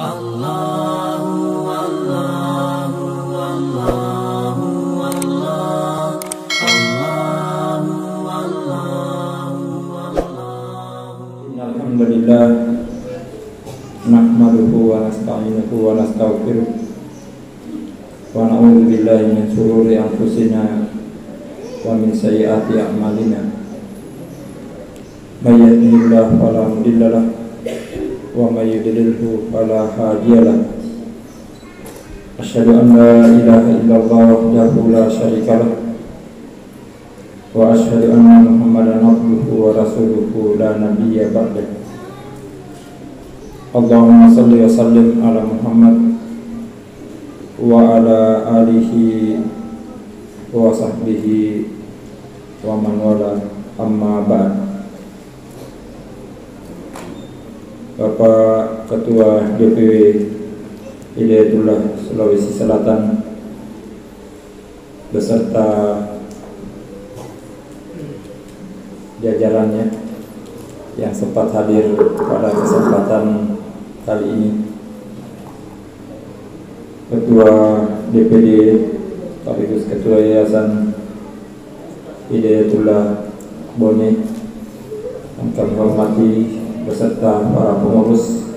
Allahu Allahu Allahu Allah Allahu Allahu Allah. Alhamdulillah nahmaduhu wa nasta'inuhu wa nastaghfiruh wa na'udzu billahi min shururi anfusina wa min sayyiati a'malina. May yahdihillahu fala mudilla lahu wa may yudlilhu fala hadiya lahu. Asyhadu an la ilaha illallah wahdahu la syarika lahu wa asyhadu anna Muhammadan abduhu wa rasuluhu la nabiyya ba'dahu. Allahumma shalli wa sallim ala Muhammad wa ala alihi wa sahbihi wa man wala, amma ba'd. Bapak Ketua DPW Hidayatullah Sulawesi Selatan beserta jajarannya yang sempat hadir pada kesempatan kali ini, Ketua DPD sekaligus Ketua Yayasan Hidayatullah Bone yang kami hormati, beserta para pengurus,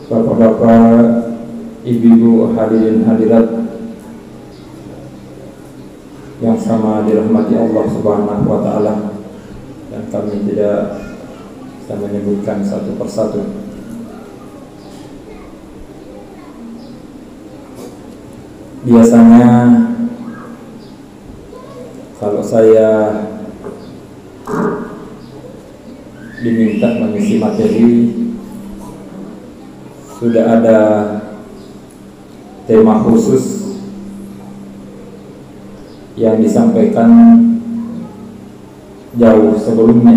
bapak-bapak, ibu-ibu, hadirin hadirat yang sama dirahmati Allah Subhanahu wa Ta'ala, dan kami tidak bisa menyebutkan satu persatu. Biasanya kalau saya diminta mengisi materi, sudah ada tema khusus yang disampaikan jauh sebelumnya,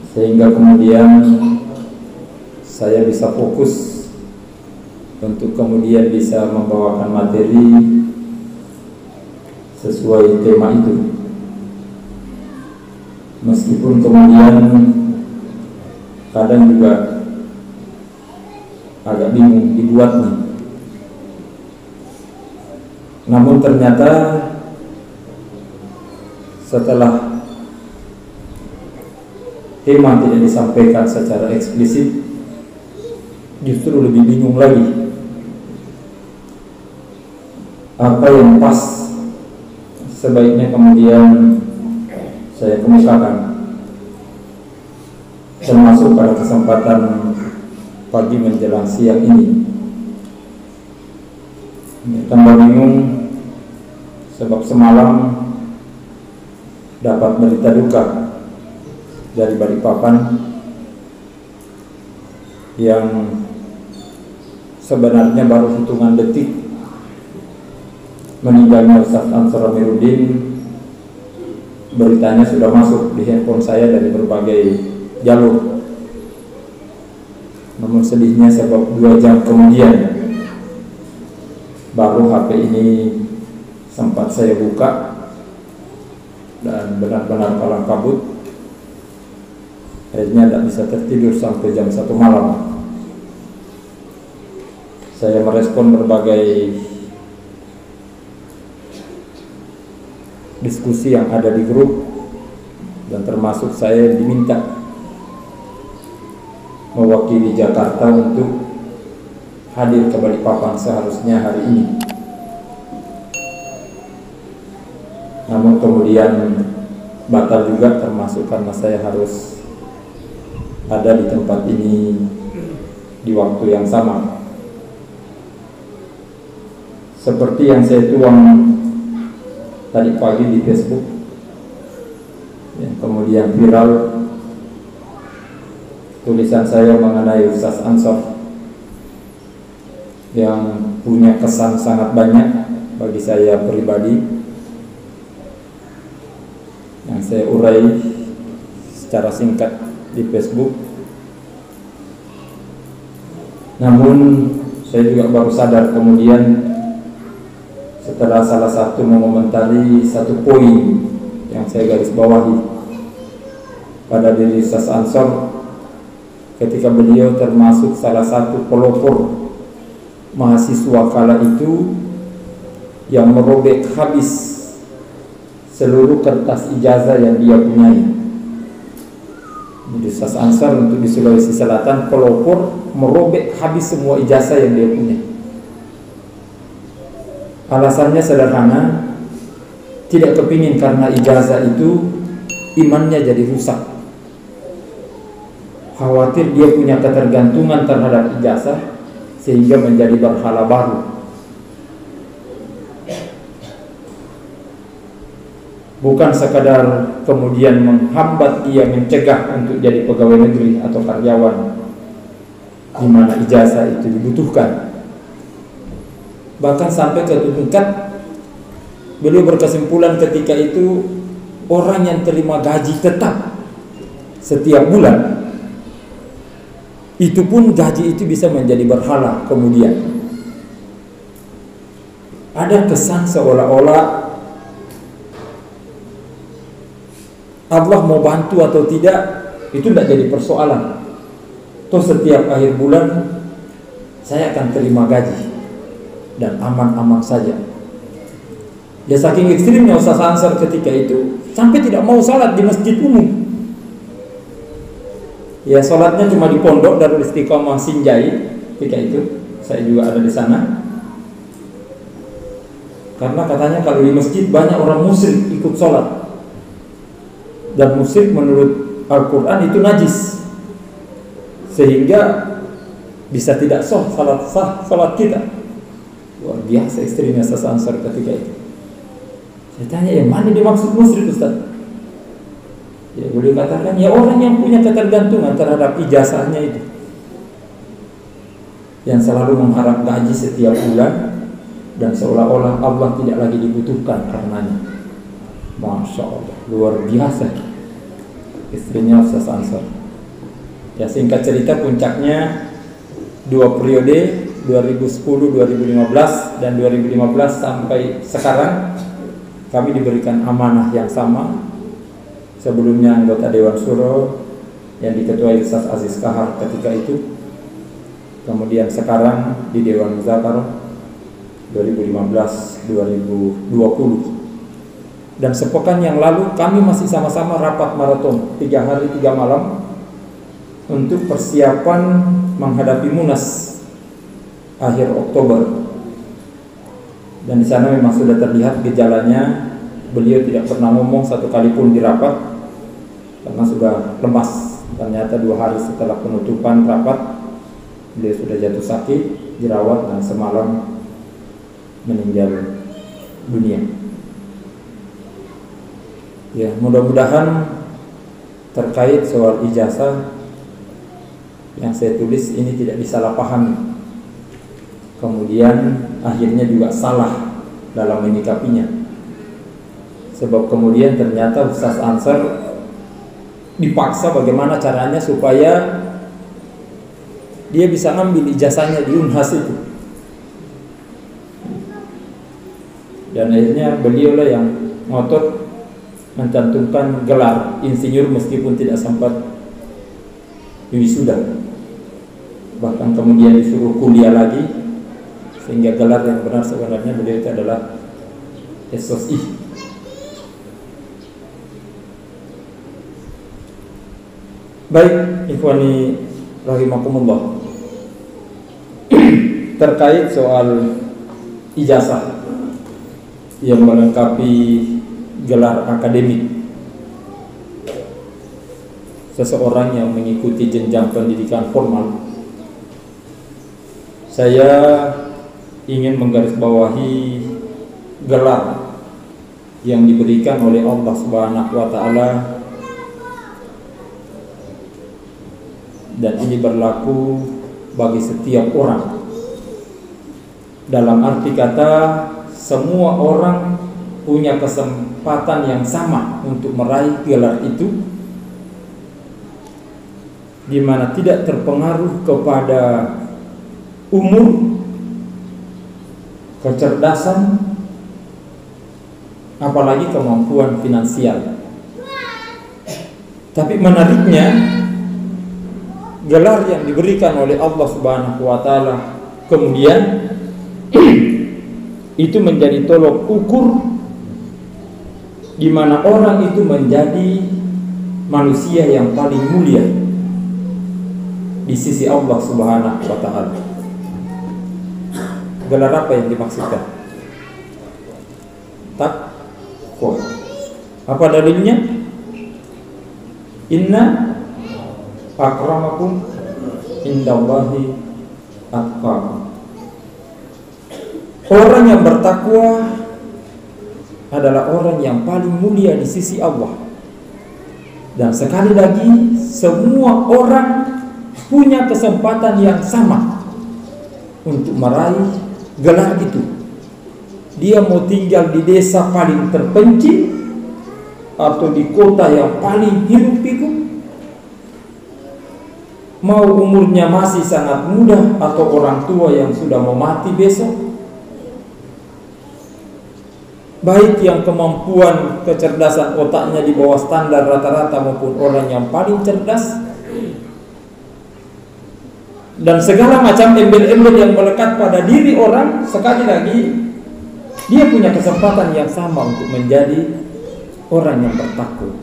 sehingga kemudian saya bisa fokus untuk kemudian bisa membawakan materi sesuai tema itu. Meskipun kemudian kadang juga agak bingung dibuatnya, namun ternyata setelah tema tidak disampaikan secara eksplisit, justru lebih bingung lagi apa yang pas sebaiknya kemudian saya kemukakan, termasuk pada kesempatan pagi menjelang siang ini. Tambah bingung sebab semalam dapat berita duka dari Balikpapan yang sebenarnya baru hitungan detik meninggalnya Ustaz Ansor Amiruddin. Beritanya sudah masuk di handphone saya dari berbagai jalur. Namun sedihnya sebab 2 jam kemudian baru HP ini sempat saya buka dan benar-benar kalang kabut. Akhirnya tidak bisa tertidur sampai jam 1 malam. Saya merespon berbagai diskusi yang ada di grup, dan termasuk saya diminta mewakili Jakarta untuk hadir ke Balikpapan seharusnya hari ini. Namun kemudian batal juga, termasuk karena saya harus ada di tempat ini di waktu yang sama. Seperti yang saya tuang tadi pagi di Facebook, yang kemudian viral, tulisan saya mengenai Ustaz Ansor yang punya kesan sangat banyak bagi saya pribadi, yang saya urai secara singkat di Facebook. Namun saya juga baru sadar kemudian setelah salah satu mengomentari satu poin yang saya garis bawahi pada diri Ustaz Ansor, ketika beliau termasuk salah satu pelopor mahasiswa kala itu yang merobek habis seluruh kertas ijazah yang dia punyai. Jadi Ustaz Ansar untuk di Sulawesi Selatan pelopor merobek habis semua ijazah yang dia punya. Alasannya sederhana, tidak kepingin karena ijazah itu imannya jadi rusak. Khawatir dia punya ketergantungan terhadap ijazah sehingga menjadi berhala baru. Bukan sekadar kemudian menghambat dia, mencegah untuk jadi pegawai negeri atau karyawan di mana ijazah itu dibutuhkan. Bahkan sampai ke tingkat beliau berkesimpulan ketika itu, orang yang terima gaji tetap setiap bulan, itu pun gaji itu bisa menjadi berhala kemudian. Ada kesan seolah-olah Allah mau bantu atau tidak, itu tidak jadi persoalan. Toh setiap akhir bulan saya akan terima gaji dan aman-aman saja. Ya saking ekstrimnya Ustaz Ansar ketika itu, sampai tidak mau salat di masjid umum. Ya salatnya cuma di pondok Darul Istiqomah Sinjai ketika itu. Saya juga ada di sana. Karena katanya kalau di masjid banyak orang musyrik ikut salat. Dan musyrik menurut Al-Quran itu najis, sehingga bisa tidak sah salat kita. Luar biasa ekstrimnya Ustaz Ansar ketika itu. Saya tanya, yang mana dimaksud musyrik Ustaz? Ya boleh katakan, ya orang yang punya ketergantungan terhadap ijazahnya itu, yang selalu mengharap gaji setiap bulan, dan seolah-olah Allah tidak lagi dibutuhkan karenanya. Masya Allah, luar biasa istrinya Ustaz Ansar. Ya singkat cerita, puncaknya 2 periode 2010, 2015 dan 2015 sampai sekarang kami diberikan amanah yang sama. Sebelumnya anggota Dewan Syuro yang diketuai Ustaz Aziz Kahar ketika itu, kemudian sekarang di Dewan Muzakarah 2015-2020. Dan sepekan yang lalu kami masih sama-sama rapat maraton 3 hari 3 malam untuk persiapan menghadapi Munas akhir Oktober. Dan di sana memang sudah terlihat gejalanya, beliau tidak pernah ngomong satu kali pun di rapat karena sudah lemas. Ternyata 2 hari setelah penutupan rapat beliau sudah jatuh sakit, dirawat dan semalam meninggal dunia. Ya, mudah-mudahan terkait soal ijazah yang saya tulis ini tidak disalahpahami, kemudian akhirnya juga salah dalam menyikapinya. Sebab kemudian ternyata Ustaz Ansar dipaksa bagaimana caranya supaya dia bisa ngambil ijazahnya di Unhas itu. Dan akhirnya beliaulah yang ngotot mencantumkan gelar insinyur meskipun tidak sempat wisuda. Bahkan kemudian disuruh kuliah lagi, sehingga gelar yang benar sebenarnya beliau itu adalah SOSI. Baik, ikhwani rahimakumullah. Terkait soal ijazah yang melengkapi gelar akademik seseorang yang mengikuti jenjang pendidikan formal, saya ingin menggarisbawahi gelar yang diberikan oleh Allah Subhanahu wa taala, dan ini berlaku bagi setiap orang. Dalam arti kata, semua orang punya kesempatan yang sama untuk meraih gelar itu, di mana tidak terpengaruh kepada umur, kecerdasan, apalagi kemampuan finansial. Tapi menariknya, gelar yang diberikan oleh Allah Subhanahu wa taala. Kemudian itu menjadi tolok ukur di mana orang itu menjadi manusia yang paling mulia di sisi Allah Subhanahu wa taala. Gelar apa yang dimaksudkan? Taqwa. Apa dalilnya? Inna akramakum indallahi atqakum. Orang yang bertakwa adalah orang yang paling mulia di sisi Allah. Dan sekali lagi, semua orang punya kesempatan yang sama untuk meraih gelar itu. Dia mau tinggal di desa paling terpencil atau di kota yang paling hiruk pikuk, mau umurnya masih sangat muda atau orang tua yang sudah mau mati besok, baik yang kemampuan kecerdasan otaknya di bawah standar rata-rata maupun orang yang paling cerdas, dan segala macam embel-embel yang melekat pada diri orang, sekali lagi dia punya kesempatan yang sama untuk menjadi orang yang bertakwa.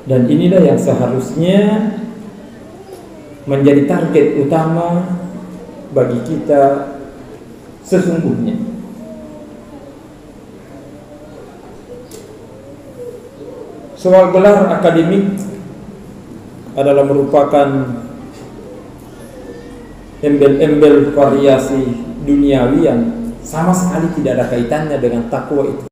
Dan inilah yang seharusnya menjadi target utama bagi kita sesungguhnya. Soal gelar akademik adalah merupakan embel-embel variasi duniawi yang sama sekali tidak ada kaitannya dengan takwa itu.